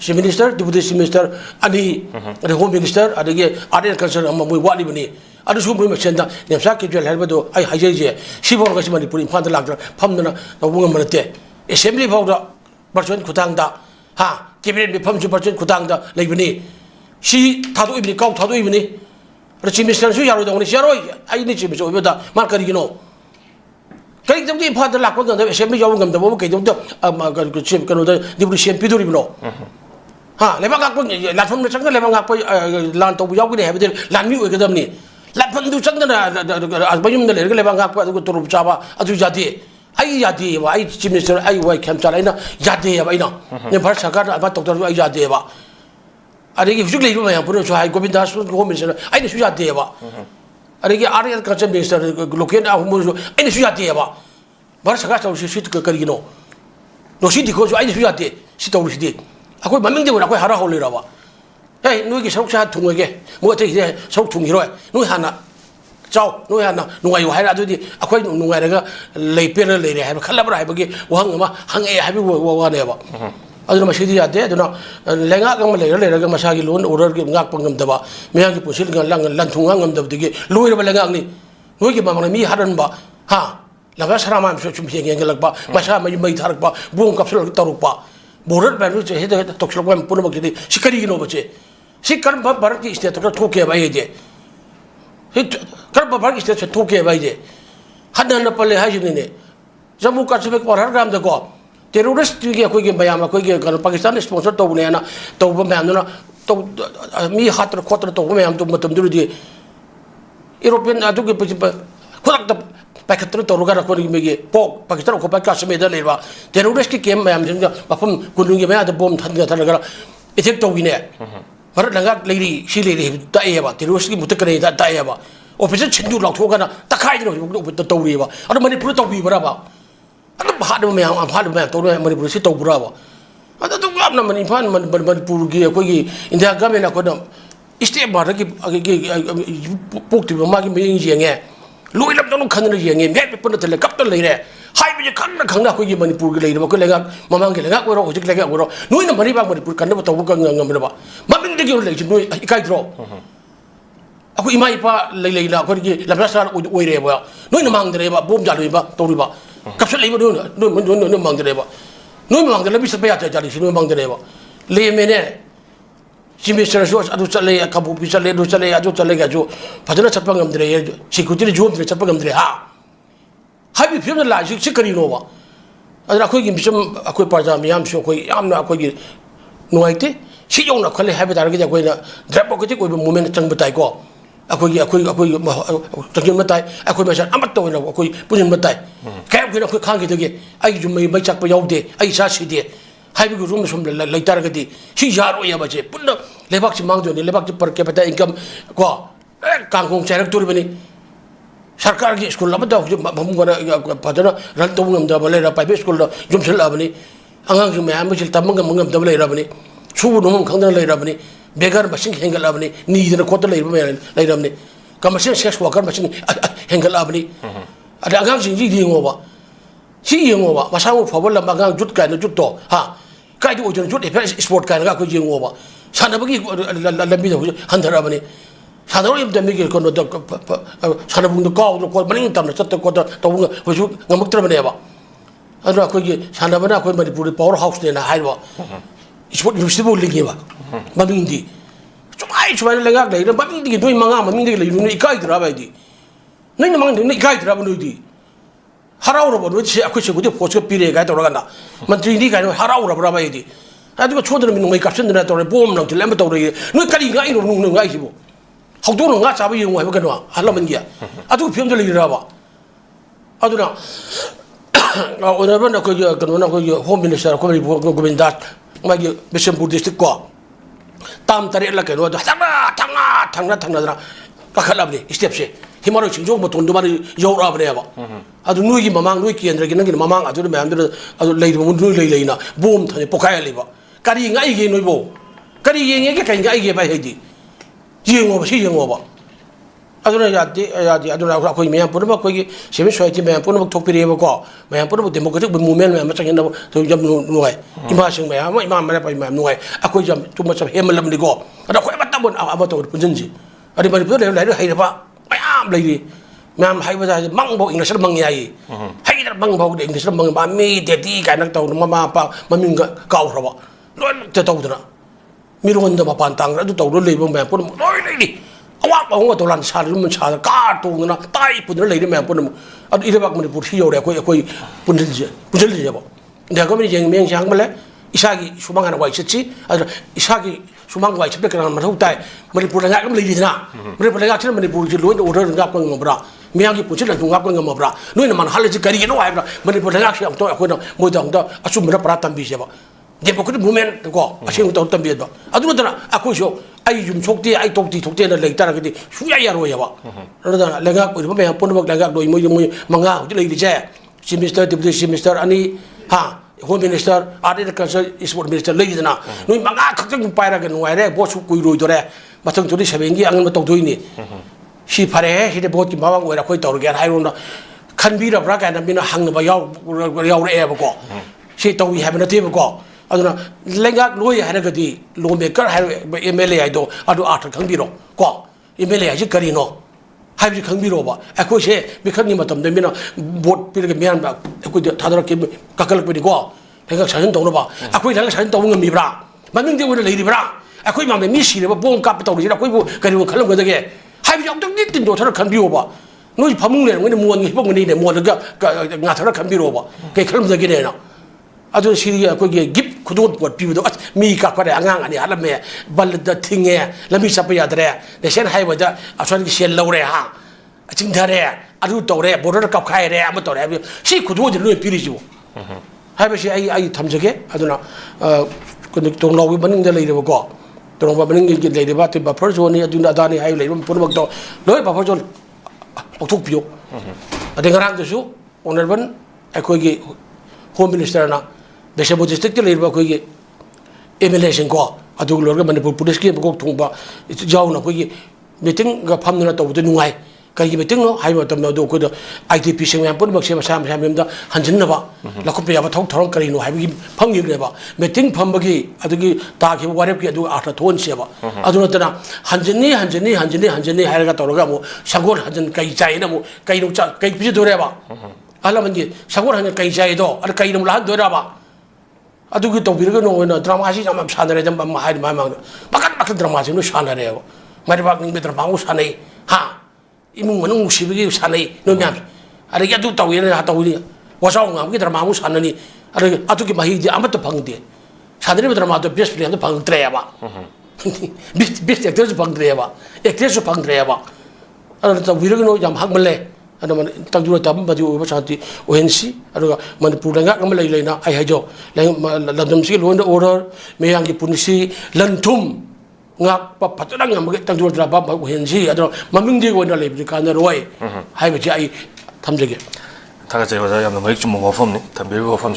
Chief Minister, Deputy Chief Minister, Ani, the Home Minister, and other concern among Walibani. Other Supreme Machenda, Namsaki, Helvado, I Hajaja, Shivon Gasmani put in Pantalacra, Pamdana, a woman Mate. Assembly voter, Person Kutanga, ha, give it the Pumju Person Kutanga, Labini. She Tadu Ibni, Kau Tadu Ibni, the Chief Minister, Sharo, I need to be over the Marcarino. Take them the part of the lack of the assembly of the Woke, the Chief Canada, the Shem Pidurino. Ha, Levanga, Latin Levanga, Land of Yogin, have the Lamu Academy. Lapan do something as Bayum the Levanga to Java, Adujati. I Yadi, I Chief Minister, I wake Camtalina, Yadi, I know. The Parsaka about Dr. Yadeva. I think if you leave my opponent, I go in that home minister, I just Yadeva. I think Ariel Culture Minister, looking at Muzo, and it's Yadeva. Parsaka, she should Carino. No, she because I just Yadi, she told me. I quit my mingle when I quite had a holy rubber. Hey, no, get so sad to again. More take there, so to me, no Hannah. Ciao, no Hannah, no, I had to do a quite no whatever lay penal lady, have a calabar, one hung a happy whatever. I don't know, Machidi are dead, no, Lenga, later, Masagi loan, or giving up on them, Mayaki Pushing and Lang and Lantung of the gate, Louis Langani, no give my me hadn't ba, ha, Lavasarama, such a young like Masama, you may talk about boom capsule Tarupa. Border by which I hit the Toxel one Punamaki, Shikari Novace. She can't bark is that took by a day. Karpa is that took by day. Hadan Napoli Hajin. Zamuka Sibek or Hargam the God. Terrorist to get quick in Bayama, quick Pakistan sponsor to Nana, to Manana, to me hot quarter to women to Matamduri. European, I took a Packet to Rogara Kori Pok, Pakistan, Kopaka made a labor. Terrorist came by Papum, couldn't give me the bomb Tanga. It's a Towine. But lady, she lady, Diava, terrorist Mutakari, that Diava. Opposition to Locogana, Takai with the Towiva. I don't manipulate Brava. I don't have a man, I'm hard man, told me manipulate Brava. I don't have no money, but Purgi, in their government, I couldn't. It's still about to book to Maggie being Louis Lapton Canary and get put the captain later. High with your Kanga Kugi Manipur later, Makulega, Mamanga, or Ojika, no in the Mariba, but put Kanaba to Wukanga. Mapping the regulation, no, I can't draw. I might part Layla, La Brasa would wait well. No in among the river, Boom Jaliba, Toriba. Capture labor, no among the river. No among the Labis Beata Jalish, no among the river. Lay Mene. She made sure a couple of pieces of Ledusale, Adutalega, Padana Sapangam Dre, she could do the Sapangam Dre. Have you feel the lies, Chickering over? And I could give some Aquipazam, Yam Shoko, I'm not quite no idea. She don't know, call it habit, I get away, Drapotic with a moment, but I go. I could talking Matai, I could mention Amato, I could put in Matai. Can't get a quick hungry again. I you may make up your day, I saw she did. High rooms from the late Targati. She yard Yabache, put the Lebax Mountain, the Lebax per capita income, qua Kangong Sarah Turbani. Sarkar school, Labado, Padana, Rantum, the Valera, Pipe School, Jumsel Abani, Angam, Amachil Tamangam, the Valera Abani, Chudum, Kanga Labani, Beggar Machine Hengel Abani, neither a quarter Labani, Commercial sex worker machine Hengel Abani. At the Angam reading over. See you over, Masao for Magang Jutka and Jutto, ha. Kaidu Jut, sport kind of going over. Sanabagi, Lamino, Hunter Abani. Sanori, the Miguel Condo, Sanabun the call, the call Bennington, the Sutta Quarter, was Namutraneva. I don't know, Sanabana, when they put the powerhouse in a highway. It's what you still give up. Mamindi. So I try to leg out later, but doing Mangam, Mamindi, Kai Rabadi. None among the Kai Rabudi. Haraura, which I question would have put a period at Orana. Madrini kind of Haraura Rabadi. I do a children in make up that or a bomb now to Laboratory. No cutting I don't know. How do not have you have gone? Halamangia. I do film the Rava. I do not. When I run a your home minister, going that, my Bishop Buddhist call. Tam Tarela can order Tanga, Kakalabli, steps it. Himarochi, Jomaton, the money, Joe Rabreva. I don't know him among Wiki and Regan Mamang, I don't remember lady Lena, boom, Pokaya liver. Carrying I gain no bow. Carrying I get by Haiti. Jing over, she over. aduna yadi aduna akoi meyam punama koi civil society meyam punama thokpiriba ko meyam punama democratic movement meyam changin na to jam nuai ima sing meyam ima mara pa ima nuai akoi jam tuma chap hemalam ni ko ada koi matabon ama to punjinji adi mari pu le lai hai ba meyam lai meyam hai ba mang bo english mang yai hai da mang bo english mang ba mi de ti ka nak to ma pa maming ka ro ba loi te to dana mi ron da pa tang adu to le bo meyam punama loi lai awak awak tu lan sari mun sari kar tu ngana tai pun le meyam pun adu ire bak Manipur hi yore koi punjil je ba nda ko mi jeng meng sang male isagi sumang ana wai chichi adu isagi sumang wai chipe kan ma thau tai Manipur nga kam le di na Manipur nga thil Manipur ji lo order ngap ko ngabra meyang ki puchil ngap ko ngabra noi na man hal ji kari no ai bra Manipur nga si am to ko na mo da asum ra pra tam bi je ba democratic movement ko asing to tam bi ba adu na akoi so ai yum chokti ai tokti na lei tar gadi suya yaro ya ba rada lenga ko ba pon bak lenga doi moi manga ji lei di je minister deputy minister ani ha home minister agriculture sport minister lei dina noi manga khakang paira ga nuai re bo su kui roi do re mathang chori sebengi angan ma tok doi ni si phare hi de bot ki mawang oi ra khoi tor ga hai ron khan bi ra bra ka na mina hang ba yaw re ba ko si to wi ha ba na te ba ko aduna lenga loi haragadi lawmaker MLA aido adu art khangbiro ko MLA ji karino habi khangbiro ba akoi se bikhani matam de mina vote pirga mian ba akoi thadara ke kakal pe ko lenga sahin tawno ba akoi lenga sahin taw ngami bra maming de wona leiri bra akoi ma me mi si ba bong kap taw ri akoi bu kari bu khalam ga de habi jok tok tin do thara khanbiro ba noi phamung le ngani muan ngi bong ni ne muan ga nga thara khanbiro ba ke khalam ga ge na adu siria ko ge gip khudot pot pi do mi ka kware angang ani hala me bal da thinge lami sapya dre de sen hai ba da asan ki sel lawre ha aching dhare adu tore border kap khai re am tore si khudot de pi ri ju hai ba si ai thamjage aduna ko tong lawi baning da lei re ko tong ba baning ge lei re ba te ba phar jo ni aduna adani hai lei pun bak to loi ba phar jo thuk pio ade ngarang de su honorable akoi ge home minister na Besabo district le ba ko ge MLA sing ko adu lor ga Manipur police ki ko thung ba jaw na ko ge meeting ga pham na to de nungai ka ge meeting no hai ma tam na do ko do ITP sing ya pun bak se sam mem da hanjin na ba la ko pe ya ba thong thong kari no hai gi phang gi le ba meeting pham ba gi adu gi ta ki warep ki adu ata thon se ba adu na ta hanjin ni hai ga to ga mo sagor hanjin kai chai na mo kai no cha kai pi do re ba ala man gi sagor hanjin kai chai do ar kai no la do ra ba adugi to birga no na drama si jam sanare jam ma hai ma ma bakat drama si no sanare mari bak ning betra bangu sanai ha imung manung sibigi sanai no nyam are ya du taw yen ha taw ni wasau ngam gi drama mu sanani are adugi mahi ji amat phang de sanare drama to best friend phang tre ba best actors phang tre ba actors phang tre ba are to birga no jam hak male ada man tagdura tam baju ba sati ONC aduga Manipur nga ngam lai lai na ai hajo ladam si lo order me yang ki punisi lanthum nga pa patang ngam ge tagdura ba ONC adu maming di ko na lai bi kan roi hai ba ji ai thamjege ta ga je wa ya ma mai chu mo phom ni tham bi go phom